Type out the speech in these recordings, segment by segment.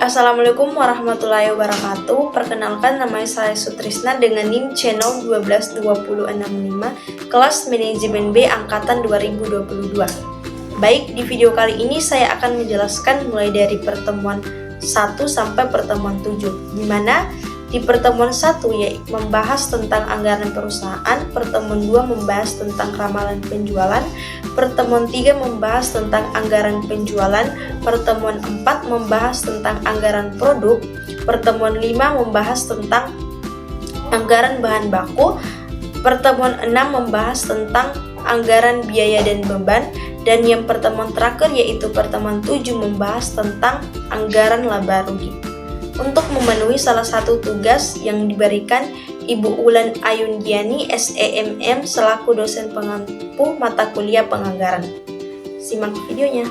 Assalamualaikum warahmatullahi wabarakatuh. Perkenalkan, nama saya Sutrisna dengan NIM channel 122065 kelas manajemen B angkatan 2022. Baik, di video kali ini saya akan menjelaskan mulai dari pertemuan 1 sampai pertemuan 7, di mana di pertemuan 1 yaitu membahas tentang anggaran perusahaan, pertemuan 2 membahas tentang ramalan penjualan, pertemuan 3 membahas tentang anggaran penjualan, pertemuan 4 membahas tentang anggaran produk, pertemuan 5 membahas tentang anggaran bahan baku, pertemuan 6 membahas tentang anggaran biaya dan beban, dan yang pertemuan terakhir yaitu pertemuan 7 membahas tentang anggaran laba rugi. Untuk memenuhi salah satu tugas yang diberikan Ibu Ulan Ayundiani SEMM selaku dosen pengampu mata kuliah penganggaran. Simak videonya.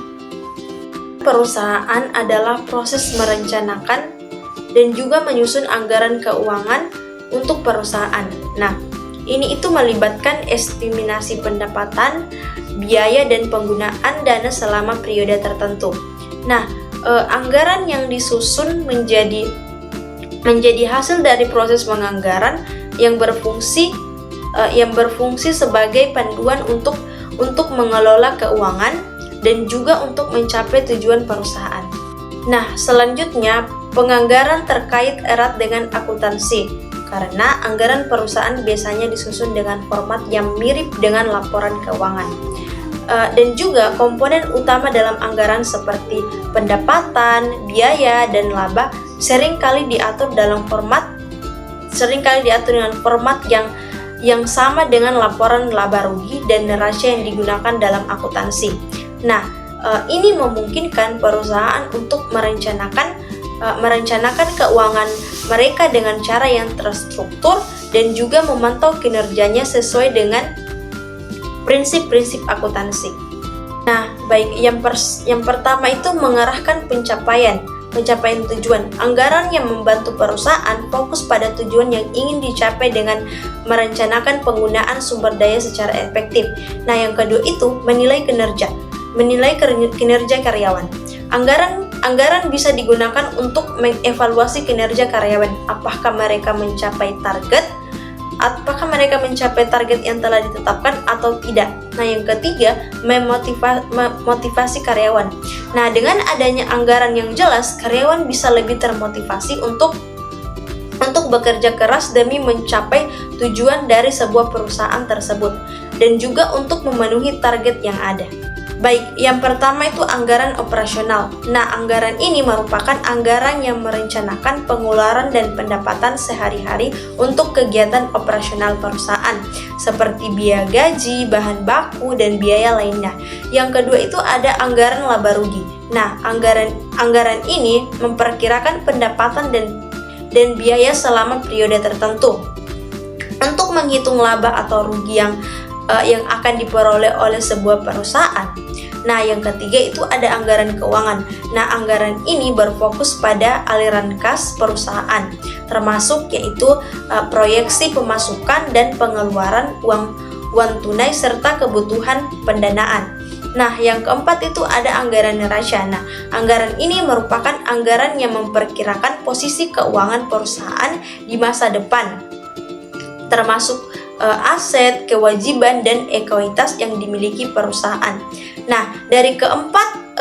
Perusahaan adalah proses merencanakan dan juga menyusun anggaran keuangan untuk perusahaan. Nah, ini itu melibatkan estimasi pendapatan, biaya dan penggunaan dana selama periode tertentu. Nah, anggaran yang disusun menjadi hasil dari proses penganggaran yang berfungsi sebagai panduan untuk mengelola keuangan dan juga untuk mencapai tujuan perusahaan. Nah, selanjutnya penganggaran terkait erat dengan akuntansi karena anggaran perusahaan biasanya disusun dengan format yang mirip dengan laporan keuangan. Dan juga komponen utama dalam anggaran seperti pendapatan, biaya, dan laba seringkali diatur dengan format yang sama dengan laporan laba rugi dan neraca yang digunakan dalam akuntansi. Nah, ini memungkinkan perusahaan untuk merencanakan keuangan mereka dengan cara yang terstruktur dan juga memantau kinerjanya sesuai dengan prinsip-prinsip akuntansi. Nah, baik, yang pertama itu mengarahkan pencapaian tujuan. Anggaran yang membantu perusahaan fokus pada tujuan yang ingin dicapai dengan merencanakan penggunaan sumber daya secara efektif. Nah, yang kedua itu menilai kinerja karyawan. Anggaran bisa digunakan untuk mengevaluasi kinerja karyawan. Apakah mereka mencapai target yang telah ditetapkan atau tidak. Nah, yang ketiga, memotivasi karyawan. Nah, dengan adanya anggaran yang jelas, karyawan bisa lebih termotivasi untuk bekerja keras demi mencapai tujuan dari sebuah perusahaan tersebut dan juga untuk memenuhi target yang ada. Baik, yang pertama itu anggaran operasional. Nah, anggaran ini merupakan anggaran yang merencanakan pengeluaran dan pendapatan sehari-hari untuk kegiatan operasional perusahaan, seperti biaya gaji, bahan baku, dan biaya lainnya. Yang kedua itu ada anggaran laba rugi. Nah, anggaran ini memperkirakan pendapatan dan biaya selama periode tertentu untuk menghitung laba atau rugi yang akan diperoleh oleh sebuah perusahaan. Nah, yang ketiga itu ada anggaran keuangan. Nah, anggaran ini berfokus pada aliran kas perusahaan, termasuk yaitu proyeksi pemasukan dan pengeluaran uang tunai serta kebutuhan pendanaan. Nah, yang keempat itu ada anggaran neraca. Nah, anggaran ini merupakan anggaran yang memperkirakan posisi keuangan perusahaan di masa depan, termasuk aset, kewajiban, dan ekuitas yang dimiliki perusahaan. Nah, dari keempat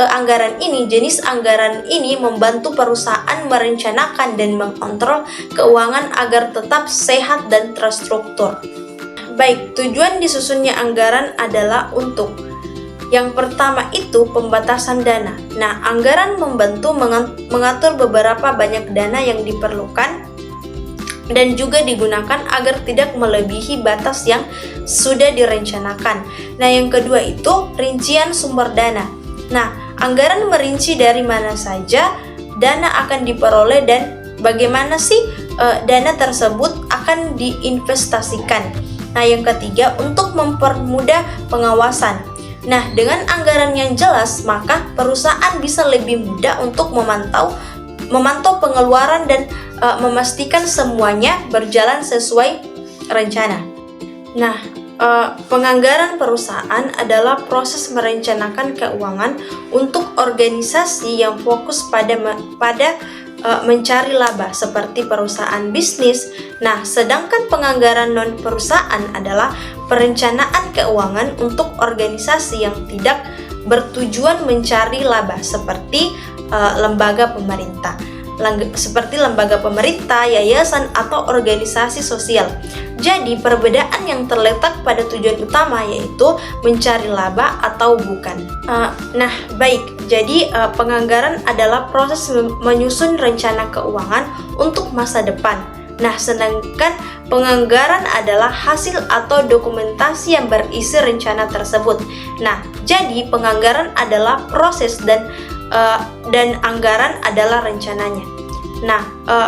jenis anggaran ini membantu perusahaan merencanakan dan mengontrol keuangan agar tetap sehat dan terstruktur. Baik, tujuan disusunnya anggaran adalah untuk yang pertama itu pembatasan dana. Nah, anggaran membantu mengatur beberapa banyak dana yang diperlukan dan juga digunakan agar tidak melebihi batas yang sudah direncanakan. Nah, yang kedua itu rincian sumber dana. Nah, anggaran merinci dari mana saja dana akan diperoleh dan bagaimana sih dana tersebut akan diinvestasikan. Nah, yang ketiga untuk mempermudah pengawasan. Nah, dengan anggaran yang jelas, maka perusahaan bisa lebih mudah untuk memantau pengeluaran dan memastikan semuanya berjalan sesuai rencana. Nah, penganggaran perusahaan adalah proses merencanakan keuangan untuk organisasi yang fokus pada mencari laba seperti perusahaan bisnis. Nah, sedangkan penganggaran non perusahaan adalah perencanaan keuangan untuk organisasi yang tidak bertujuan mencari laba seperti lembaga pemerintah. Seperti lembaga pemerintah, yayasan, atau organisasi sosial. Jadi, perbedaan yang terletak pada tujuan utama yaitu mencari laba atau bukan. Nah, baik. Jadi, penganggaran adalah proses menyusun rencana keuangan untuk masa depan. Nah, sedangkan penganggaran adalah hasil atau dokumentasi yang berisi rencana tersebut. Nah, jadi penganggaran adalah proses dan anggaran adalah rencananya. Nah,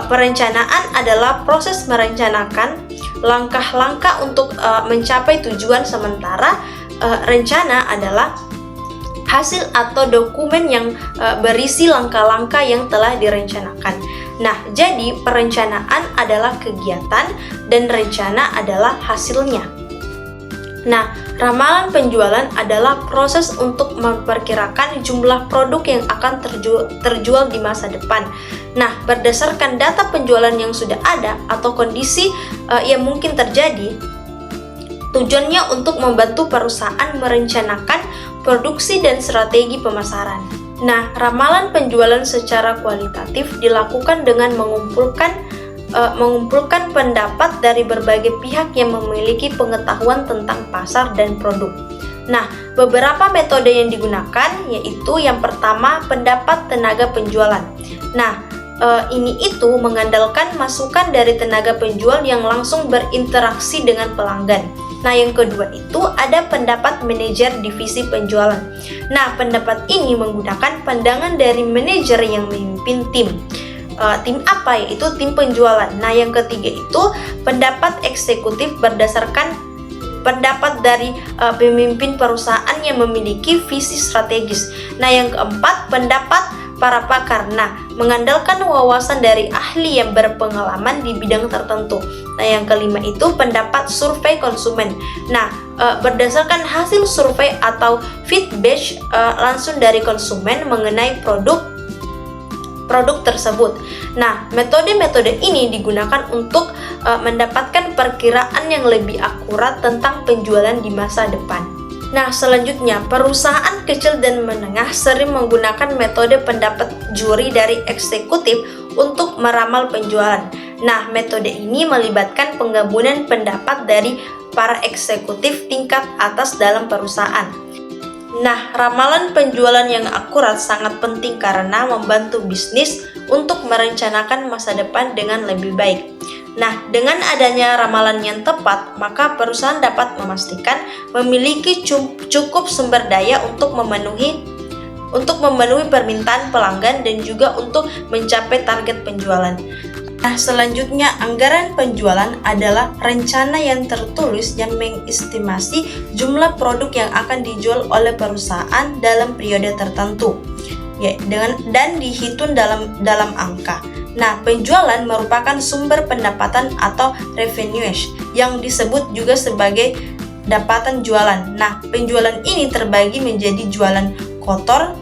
perencanaan adalah proses merencanakan langkah-langkah untuk mencapai tujuan, sementara rencana adalah hasil atau dokumen yang berisi langkah-langkah yang telah direncanakan. Nah, jadi perencanaan adalah kegiatan dan rencana adalah hasilnya. Nah, ramalan penjualan adalah proses untuk memperkirakan jumlah produk yang akan terjual di masa depan. Nah, berdasarkan data penjualan yang sudah ada atau kondisi yang mungkin terjadi, tujuannya untuk membantu perusahaan merencanakan produksi dan strategi pemasaran. Nah, ramalan penjualan secara kualitatif dilakukan dengan mengumpulkan pendapat dari berbagai pihak yang memiliki pengetahuan tentang pasar dan produk. Nah, beberapa metode yang digunakan yaitu yang pertama, pendapat tenaga penjualan. Nah, ini mengandalkan masukan dari tenaga penjual yang langsung berinteraksi dengan pelanggan. Nah, yang kedua itu ada pendapat manajer divisi penjualan. Nah, pendapat ini menggunakan pandangan dari manajer yang memimpin tim. Tim apa? Yaitu tim penjualan. Nah, yang ketiga itu pendapat eksekutif berdasarkan pendapat dari pemimpin perusahaan yang memiliki visi strategis. Nah, yang keempat pendapat para pakar. Nah, mengandalkan wawasan dari ahli yang berpengalaman di bidang tertentu. Nah, yang kelima itu pendapat survei konsumen. Nah, berdasarkan hasil survei atau feedback langsung dari konsumen mengenai produk tersebut. Nah, metode-metode ini digunakan untuk mendapatkan perkiraan yang lebih akurat tentang penjualan di masa depan. Nah, selanjutnya, perusahaan kecil dan menengah sering menggunakan metode pendapat juri dari eksekutif untuk meramal penjualan. Nah, metode ini melibatkan penggabungan pendapat dari para eksekutif tingkat atas dalam perusahaan. Nah, ramalan penjualan yang akurat sangat penting karena membantu bisnis untuk merencanakan masa depan dengan lebih baik. Nah, dengan adanya ramalan yang tepat, maka perusahaan dapat memastikan memiliki cukup sumber daya untuk memenuhi permintaan pelanggan dan juga untuk mencapai target penjualan. Nah, selanjutnya, anggaran penjualan adalah rencana yang tertulis yang mengestimasi jumlah produk yang akan dijual oleh perusahaan dalam periode tertentu, dan dihitung dalam angka. Nah, penjualan merupakan sumber pendapatan atau revenue yang disebut juga sebagai dapatan jualan. Nah, penjualan ini terbagi menjadi jualan kotor.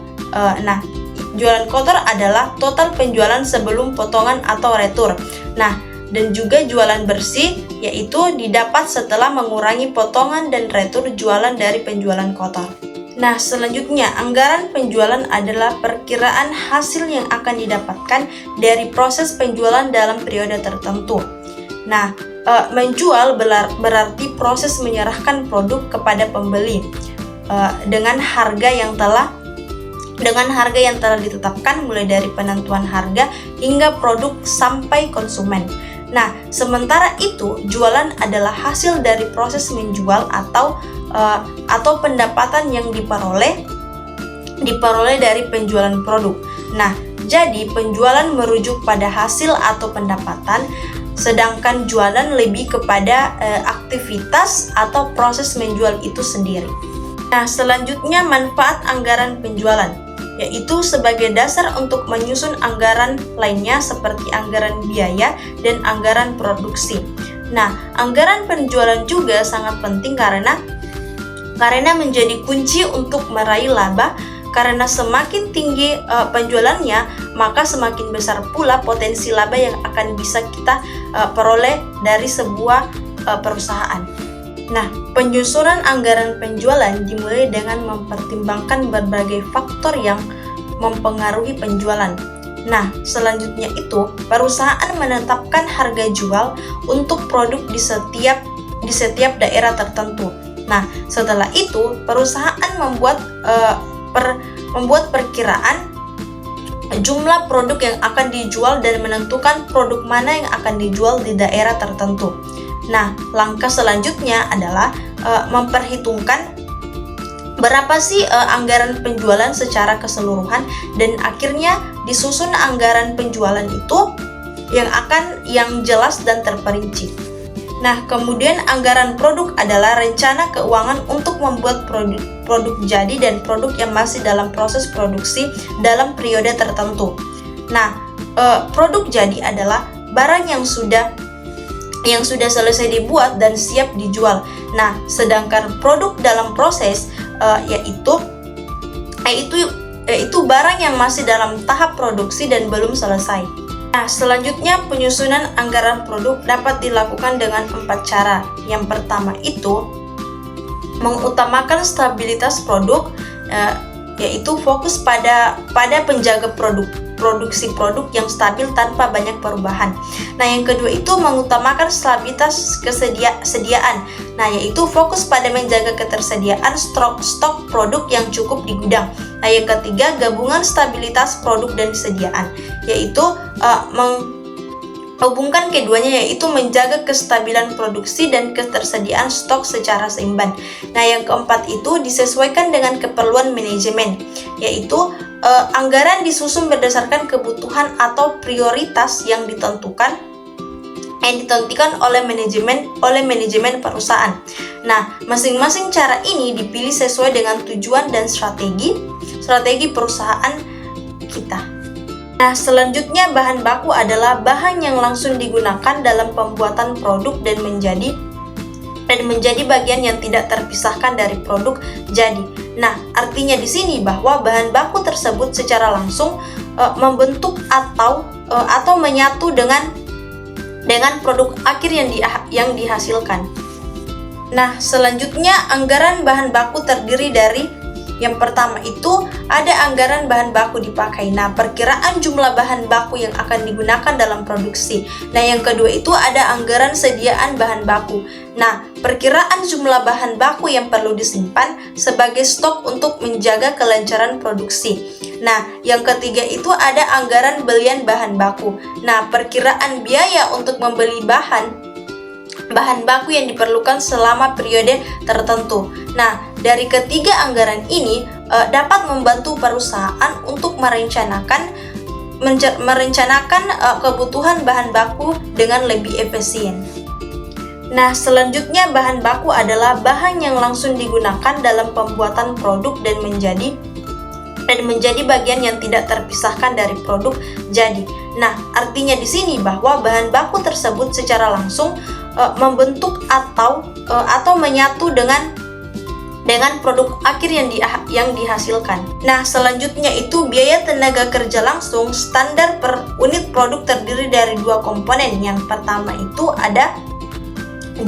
Jualan kotor adalah total penjualan sebelum potongan atau retur. Nah, dan juga jualan bersih, yaitu didapat setelah mengurangi potongan dan retur jualan dari penjualan kotor. Nah, selanjutnya, anggaran penjualan adalah perkiraan hasil yang akan didapatkan dari proses penjualan dalam periode tertentu. Nah, menjual berarti proses menyerahkan produk kepada pembeli dengan harga yang telah ditetapkan, mulai dari penentuan harga hingga produk sampai konsumen. Nah, sementara itu jualan adalah hasil dari proses menjual atau pendapatan yang diperoleh dari penjualan produk. Nah, jadi penjualan merujuk pada hasil atau pendapatan, sedangkan jualan lebih kepada aktivitas atau proses menjual itu sendiri. Nah, selanjutnya manfaat anggaran penjualan, yaitu sebagai dasar untuk menyusun anggaran lainnya seperti anggaran biaya dan anggaran produksi. Nah, anggaran penjualan juga sangat penting karena menjadi kunci untuk meraih laba Karena semakin tinggi penjualannya, maka semakin besar pula potensi laba yang akan bisa kita peroleh dari sebuah perusahaan. Nah, penyusunan anggaran penjualan dimulai dengan mempertimbangkan berbagai faktor yang mempengaruhi penjualan. Nah, selanjutnya itu perusahaan menetapkan harga jual untuk produk di setiap daerah tertentu. Nah, setelah itu perusahaan membuat perkiraan jumlah produk yang akan dijual dan menentukan produk mana yang akan dijual di daerah tertentu. Nah, langkah selanjutnya adalah memperhitungkan berapa sih anggaran penjualan secara keseluruhan, dan akhirnya disusun anggaran penjualan itu yang jelas dan terperinci. Nah, kemudian anggaran produk adalah rencana keuangan untuk membuat produk jadi dan produk yang masih dalam proses produksi dalam periode tertentu. Nah, produk jadi adalah barang yang sudah selesai dibuat dan siap dijual. Nah, sedangkan produk dalam proses yaitu barang yang masih dalam tahap produksi dan belum selesai. Nah, selanjutnya penyusunan anggaran produk dapat dilakukan dengan 4 cara. Yang pertama itu mengutamakan stabilitas produk, yaitu fokus pada penjaga produksi produk yang stabil tanpa banyak perubahan. Nah, yang kedua itu mengutamakan stabilitas kesediaan. Nah, yaitu fokus pada menjaga ketersediaan stok produk yang cukup di gudang. Nah, yang ketiga gabungan stabilitas produk dan kesediaan, yaitu menghubungkan keduanya, yaitu menjaga kestabilan produksi dan ketersediaan stok secara seimbang. Nah, yang keempat itu disesuaikan dengan keperluan manajemen, yaitu anggaran disusun berdasarkan kebutuhan atau prioritas yang ditentukan oleh manajemen perusahaan. Nah, masing-masing cara ini dipilih sesuai dengan tujuan dan strategi perusahaan kita. Nah, selanjutnya bahan baku adalah bahan yang langsung digunakan dalam pembuatan produk dan menjadi bagian yang tidak terpisahkan dari produk jadi. Nah, artinya di sini bahwa bahan baku tersebut secara langsung membentuk atau menyatu dengan produk akhir yang dihasilkan. Nah, selanjutnya anggaran bahan baku terdiri dari yang pertama itu ada anggaran bahan baku dipakai. Nah, perkiraan jumlah bahan baku yang akan digunakan dalam produksi. Nah, yang kedua itu ada anggaran sediaan bahan baku. Nah, perkiraan jumlah bahan baku yang perlu disimpan sebagai stok untuk menjaga kelancaran produksi. Nah, yang ketiga itu ada anggaran belian bahan baku. Nah, perkiraan biaya untuk membeli bahan baku yang diperlukan selama periode tertentu. Nah, dari ketiga anggaran ini dapat membantu perusahaan untuk merencanakan kebutuhan bahan baku dengan lebih efisien. Nah, selanjutnya bahan baku adalah bahan yang langsung digunakan dalam pembuatan produk dan menjadi bagian yang tidak terpisahkan dari produk jadi. Nah, artinya di sini bahwa bahan baku tersebut secara langsung membentuk atau menyatu dengan produk akhir yang dihasilkan. Nah, selanjutnya itu biaya tenaga kerja langsung. Standar per unit produk terdiri dari 2 komponen. Yang pertama itu ada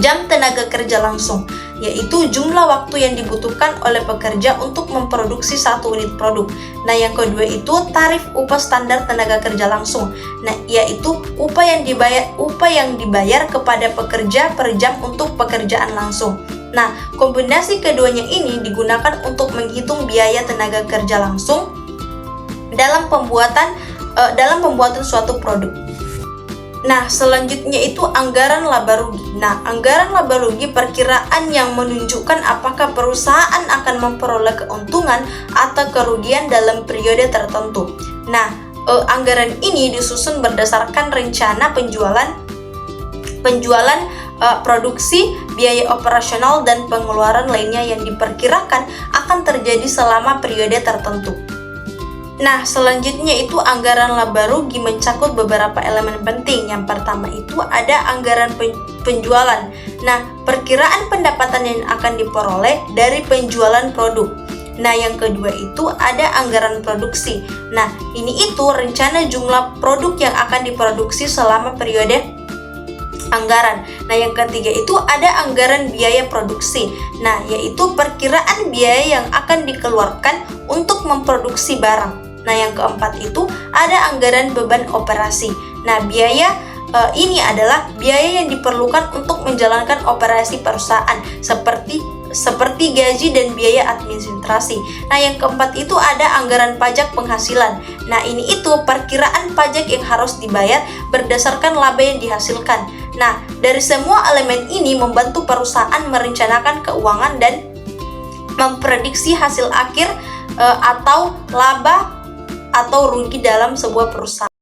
jam tenaga kerja langsung, yaitu jumlah waktu yang dibutuhkan oleh pekerja untuk memproduksi 1 unit produk. Nah, yang kedua itu tarif upah standar tenaga kerja langsung. Nah, yaitu upah yang dibayar kepada pekerja per jam untuk pekerjaan langsung. Nah, kombinasi keduanya ini digunakan untuk menghitung biaya tenaga kerja langsung dalam pembuatan suatu produk. Nah, selanjutnya itu anggaran laba rugi. Nah, anggaran laba rugi perkiraan yang menunjukkan apakah perusahaan akan memperoleh keuntungan atau kerugian dalam periode tertentu. Nah, anggaran ini disusun berdasarkan rencana penjualan, produksi, biaya operasional, dan pengeluaran lainnya yang diperkirakan akan terjadi selama periode tertentu. Nah, selanjutnya itu anggaran laba rugi mencakup beberapa elemen penting. Yang pertama itu ada anggaran penjualan. Nah, perkiraan pendapatan yang akan diperoleh dari penjualan produk. Nah, yang kedua itu ada anggaran produksi. Nah, ini itu rencana jumlah produk yang akan diproduksi selama periode anggaran. Nah, yang ketiga itu ada anggaran biaya produksi. Nah, yaitu perkiraan biaya yang akan dikeluarkan untuk memproduksi barang. Nah, yang keempat itu ada anggaran beban operasi. Nah, biaya ini adalah biaya yang diperlukan untuk menjalankan operasi perusahaan seperti gaji dan biaya administrasi. Nah, yang keempat itu ada anggaran pajak penghasilan. Nah, ini itu perkiraan pajak yang harus dibayar berdasarkan laba yang dihasilkan. Nah, dari semua elemen ini membantu perusahaan merencanakan keuangan dan memprediksi hasil akhir atau laba atau rugi dalam sebuah perusahaan.